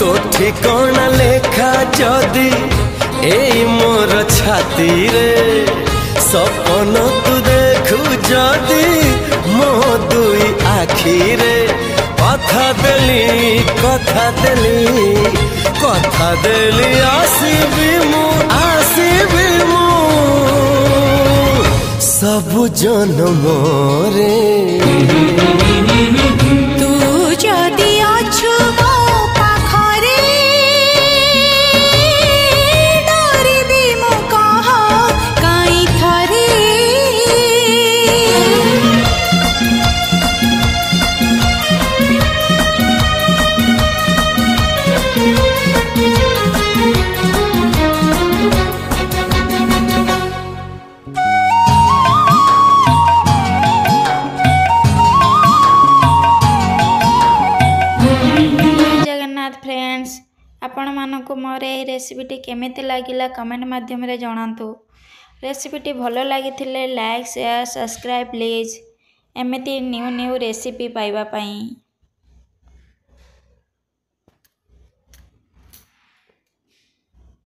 तो ठिकाना लेखा जदि ए मोर छाती रे सपन तू देखु जदि मो दुई आखी रे कथा देली आसीबी मु सब जन्म रे तू जदि अछु मो पाखरे डरिबी मु कह काई थरे फ्रेंड्स आपण मानक मोर ये रेसिपीटी केमिति लागिला कमेंट माध्यम रे जणातु। रेसिपीटी भलो लागिथिले लाइक शेयर सब्सक्राइब प्लीज एमिति न्यू रेसिपी पाइबा पई।